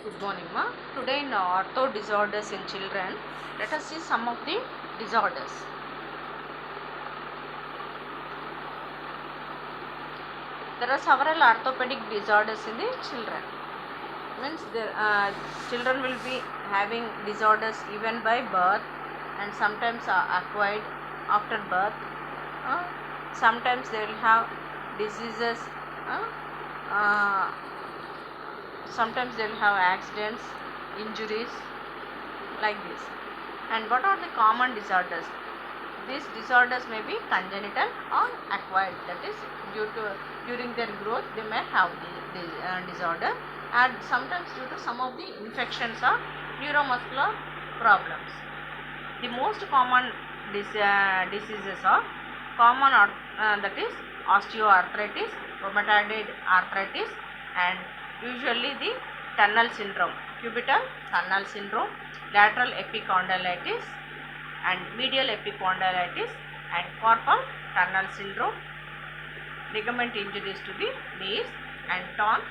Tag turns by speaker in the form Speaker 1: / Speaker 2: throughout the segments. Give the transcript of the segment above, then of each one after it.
Speaker 1: Good morning, ma. Today in ortho disorders in children, let us see some of the disorders. There are several orthopedic disorders in the children. Means the children will be having disorders even by birth, and sometimes are acquired after birth. Uh, Sometimes they will have diseases. Uh, uh, Sometimes they will have accidents, injuries, like this. And what are the common disorders? These disorders may be congenital or acquired, that is during their growth they may have the disorder, and sometimes due to some of the infections or neuromuscular problems. The most common diseases are common that is osteoarthritis, rheumatoid arthritis, and usually the tunnel syndrome, cubital tunnel syndrome, lateral epicondylitis and medial epicondylitis, and carpal tunnel syndrome, ligament injuries to the knees, and torn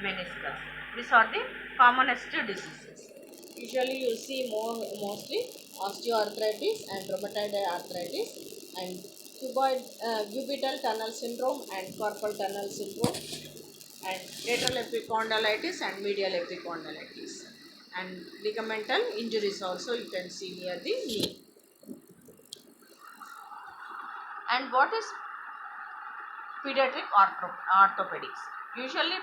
Speaker 1: meniscus. These are the commonest diseases. Usually you see mostly osteoarthritis and rheumatoid arthritis and cubital tunnel syndrome and carpal tunnel syndrome and lateral epicondylitis and medial epicondylitis, and ligamental injuries also you can see near the knee. And what is pediatric orthopedics? Usually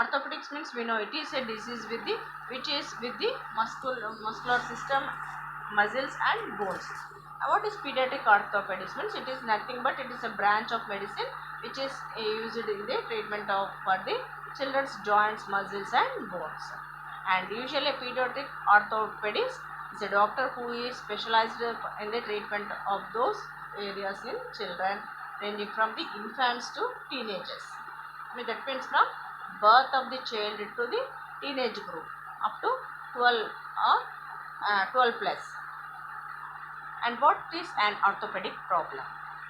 Speaker 1: orthopedics means we know it is a disease with the which is with the muscular system, muscles and bones. What is pediatric orthopedics means? It is nothing but it is a branch of medicine which is used in the treatment of for the children's joints, muscles and bones. And usually a pediatric orthopedist is a doctor who is specialized in the treatment of those areas in children, ranging from the infants to teenagers. I mean, that means from birth of the child to the teenage group up to 12 or 12 plus. And what is an orthopedic problem?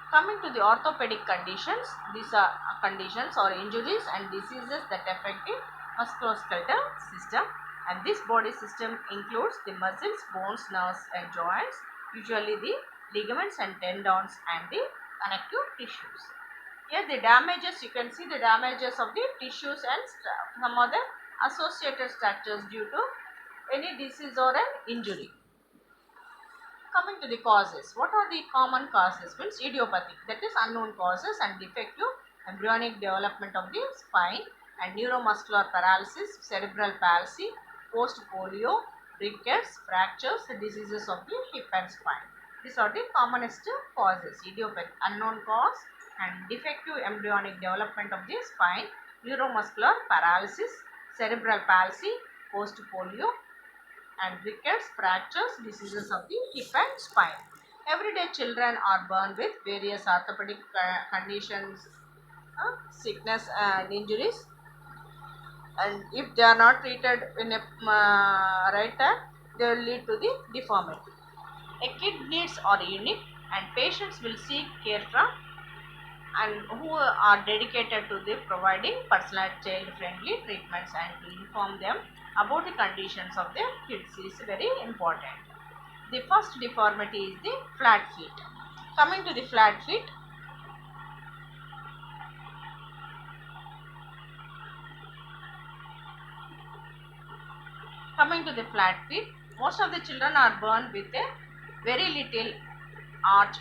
Speaker 1: Coming to the orthopedic conditions, these are conditions or injuries and diseases that affect the musculoskeletal system, and this body system includes the muscles, bones, nerves and joints, usually the ligaments and tendons and the connective tissues. Here the damages, you can see the damages of the tissues and some other associated structures due to any disease or an injury. Coming to the causes, what are the common causes? Means idiopathic, that is unknown causes, and defective embryonic development of the spine, and neuromuscular paralysis, cerebral palsy, post polio, rickets, fractures, diseases of the hip and spine. These are the commonest causes: idiopathic, unknown cause, and defective embryonic development of the spine, neuromuscular paralysis, cerebral palsy, post polio, and rickets, fractures, diseases of the hip and spine. Everyday children are born with various orthopedic conditions, sickness and injuries, and if they are not treated in a right time, they will lead to the deformity. A kid needs are unique, and patients will seek care from and who are dedicated to the providing personal child friendly treatments, and to inform them about the conditions of their kids is very important. The first deformity is the flat feet. Coming to the flat feet, most of the children are born with a very little arch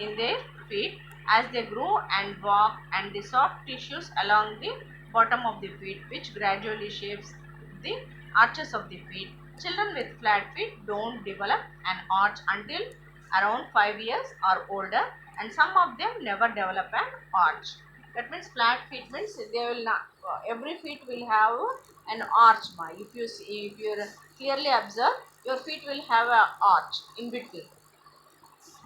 Speaker 1: in their feet. As they grow and walk, and the soft tissues along the bottom of the feet which gradually shapes the arches of the feet. Children with flat feet don't develop an arch until around 5 years or older, and some of them never develop an arch. That means flat feet means they will not, every feet will have an arch. If you see, if you clearly observe, your feet will have an arch in between.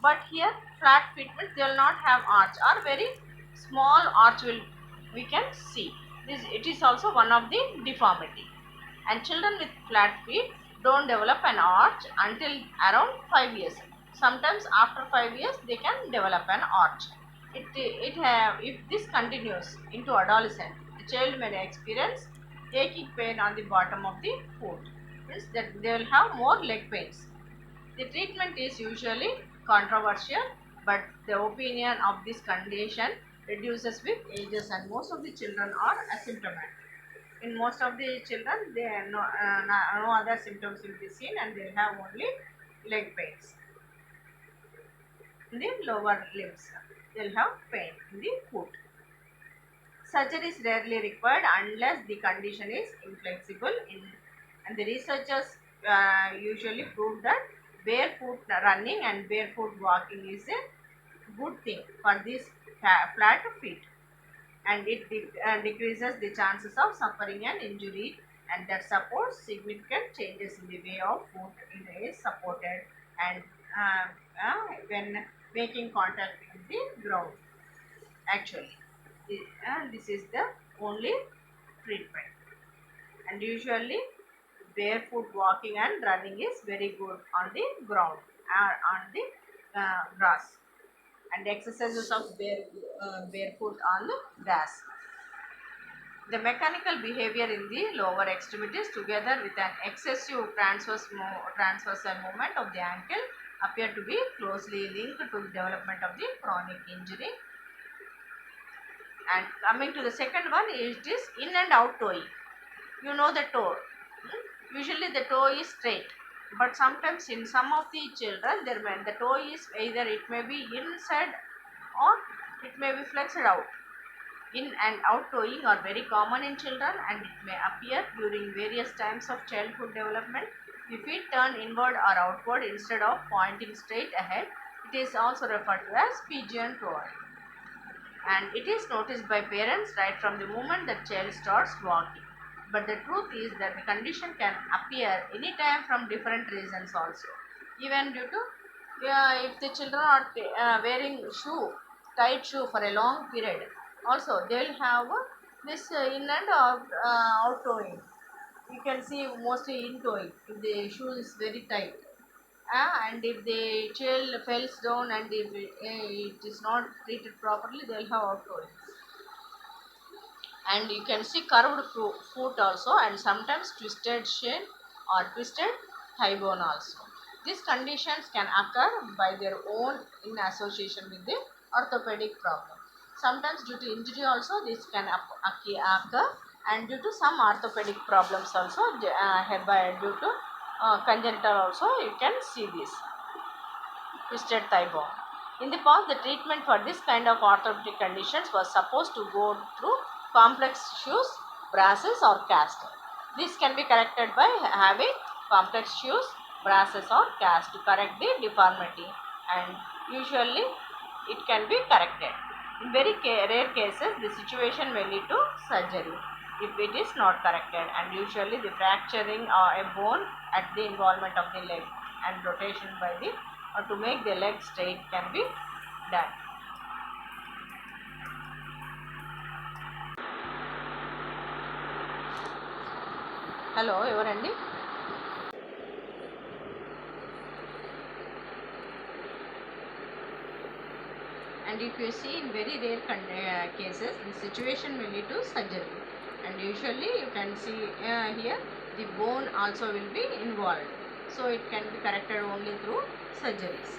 Speaker 1: But here flat feet means they will not have arch, or very small arch will we can see. This it is also one of the deformity. And children with flat feet don't develop an arch until around 5 years. Sometimes after 5 years they can develop an arch. If this continues into adolescence, the child may experience aching pain on the bottom of the foot. Means that they will have more leg pains. The treatment is usually controversial, but the opinion of this condition reduces with ages, and most of the children are asymptomatic. In most of the children, they are no other symptoms will be seen, and they have only leg pains in the lower limbs. They will have pain in the foot. Surgery is rarely required unless the condition is inflexible. And the researchers usually prove that barefoot running and barefoot walking is a good thing for these flat feet, and it decreases the chances of suffering an injury, and that supports significant changes in the way of foot is supported and when making contact with the ground. Actually, this is the only treatment, and usually barefoot walking and running is very good on the ground or on the grass, and exercises of barefoot on the grass. The mechanical behavior in the lower extremities together with an excessive transversal movement of the ankle appear to be closely linked to the development of the chronic injury. And coming to the second one, it is in and out toeing. You know the toe. Usually the toe is straight, but sometimes in some of the children, the toe is either it may be inside or it may be flexed out. In and out toeing are very common in children, and it may appear during various times of childhood development. The feet turn inward or outward instead of pointing straight ahead. It is also referred to as pigeon toeing, and it is noticed by parents right from the moment the child starts walking. But the truth is that the condition can appear anytime from different reasons also. Even due to if the children are wearing tight shoe for a long period, also they will have this in and out toeing. You can see mostly in toeing if the shoe is very tight. And if the child falls down and if it is not treated properly, they will have out toeing. And you can see curved foot also, and sometimes twisted shin or twisted thigh bone also. These conditions can occur by their own in association with the orthopedic problem. Sometimes due to injury also this can occur, and due to some orthopedic problems also due to congenital also you can see this twisted thigh bone. In the past, the treatment for this kind of orthopedic conditions was supposed to go through complex shoes, braces or cast. This can be corrected by having complex shoes, braces or cast to correct the deformity, and usually it can be corrected. In very rare cases, the situation may lead to surgery if it is not corrected, and usually the fracturing a bone at the involvement of the leg and rotation by the or to make the leg straight can be done. Hello, ఎవరండి? And if you see in very rare cases, the situation will lead to surgery, and usually you can see here the bone also will be involved, so it can be corrected only through surgeries.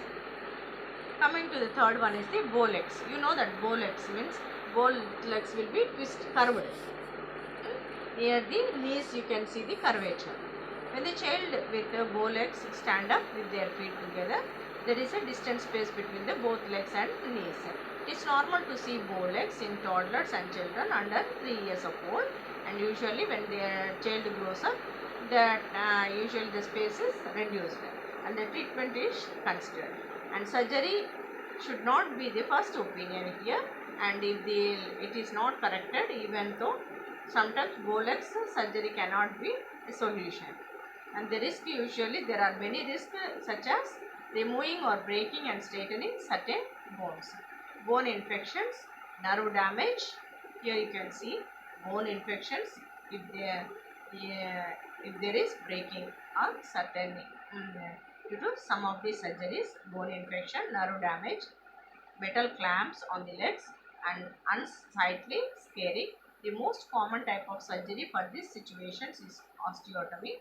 Speaker 1: Coming to the third one is the bow legs. You know that bow legs means bow legs will be curved. Near the knees you can see the curvature. When the child with the bow legs stand up with their feet together, there is a distance space between the both legs and knees. It is normal to see bow legs in toddlers and children under 3 years of old, and usually when their child grows up, that usually the space is reduced and the treatment is considered. And surgery should not be the first opinion here, and if it is not corrected, even though sometimes bow legs surgery cannot be a solution. And the risk usually there are many risks such as removing or breaking and straightening certain bones, bone infections, nerve damage. Here you can see bone infections if there is breaking or certain due to some of the surgeries, bone infection, nerve damage, metal clamps on the legs, and unsightly scaring The most common type of surgery for these situations is osteotomy,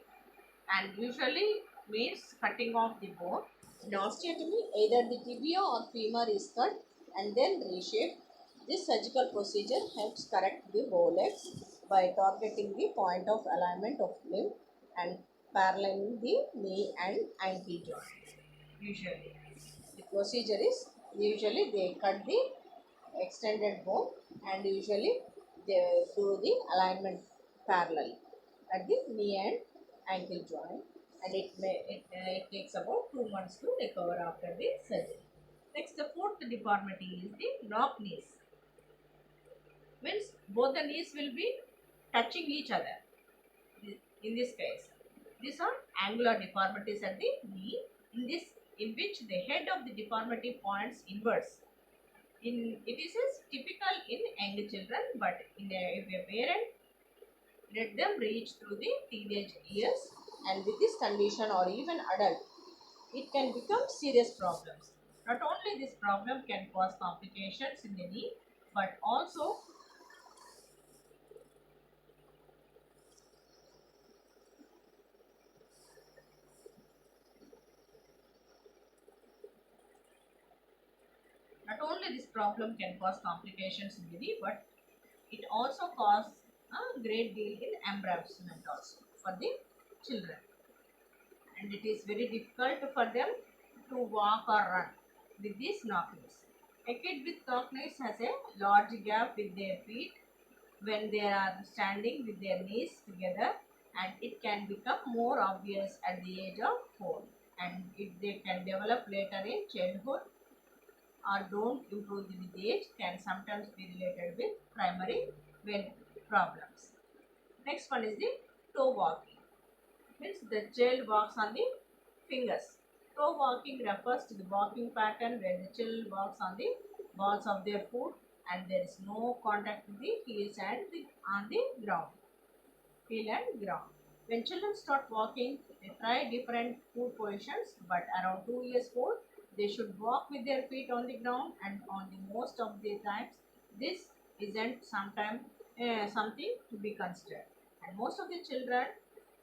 Speaker 1: and usually means cutting off the bone. In osteotomy, either the tibia or femur is cut and then reshaped. This surgical procedure helps correct the bowlegs by targeting the point of alignment of limb and paralleling the knee and ankle joint. Usually, the procedure is usually they cut the extended bone and usually they do the alignment parallel at the knee and ankle joint, and it takes about 2 months to recover after the surgery. Next, the fourth deformity is the knock knees. Means both the knees will be touching each other. In this case, these are angular deformities at the knee, in which the head of the deformity points inwards. It is typical in young children, but if a parent let them reach through the teenage years, and with this condition or even adult, it can become serious problems. Not only this problem can cause complications in the knee, but also not only this problem can cause complications in the knee, but it also causes a great deal in embarrassment also for the children, and it is very difficult for them to walk or run with these knock knees. A kid with knock knees has a large gap with their feet when they are standing with their knees together, and it can become more obvious at the age of 4, and if they can develop later in childhood or don't improve with age, can sometimes be related with primary vein problems. Next one is the toe walking. Means the child walks on the fingers. Toe walking refers to the walking pattern where the child walks on the balls of their foot and there is no contact with the heels and on the ground. Heel and ground. When children start walking, they try different foot positions, but around 2 years old, they should walk with their feet on the ground, and on the most of the times, this isn't sometimes something to be considered. And most of the children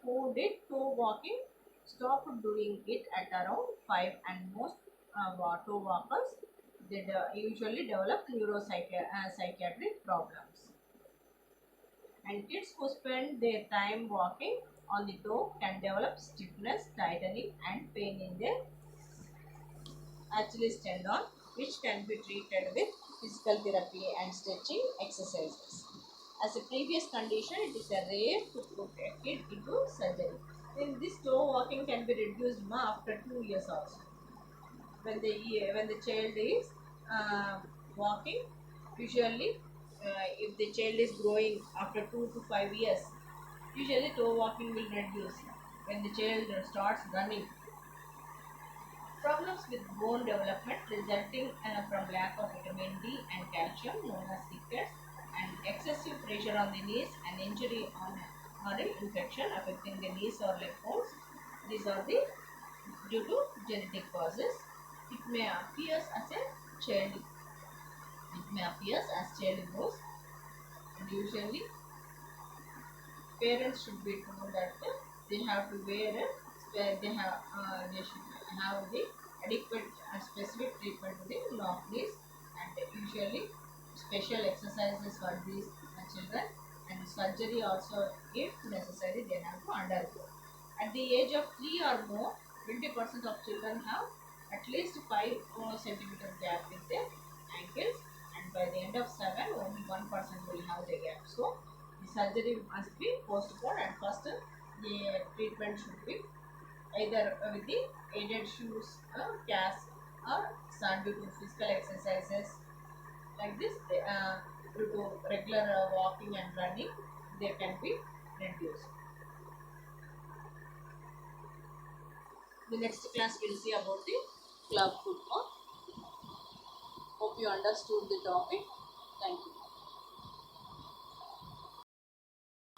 Speaker 1: who did toe walking stopped doing it at around 5, and most toe walkers they usually develop psychiatric problems. And kids who spend their time walking on the toe can develop stiffness, tightening, and pain in their Achilles tendon, which can be treated with physical therapy and stretching exercises. As a previous condition, it is a rare to put a kid into surgery. Then this toe walking can be reduced after 2 years also. When the child is uh, walking, usually if the child is growing after 2 to 5 years, usually toe walking will reduce. When the child starts running, problems with bone development resulting from lack of vitamin D and calcium, known as rickets, and excessive pressure on the knees, and injury or an infection affecting the knees or leg bones. These are the due to genetic causes. It may appear as a child. It may appear as child growth, and usually parents should be told that they have to wear they should have the adequate specific treatment to the knock knees, and usually special exercises for these children, and surgery also if necessary they have to undergo. At the age of 3 or more, 20% of children have at least 5 centimeter gap with their ankles, and by the end of 7, only 1% will have the gap. So, the surgery must be postponed, and first the treatment should be either with the aided shoes, cast, or sun due to physical exercises. Like this, due to regular walking and running, they can be reduced. The next class we'll see about the club football. Hope you understood the topic. Thank you.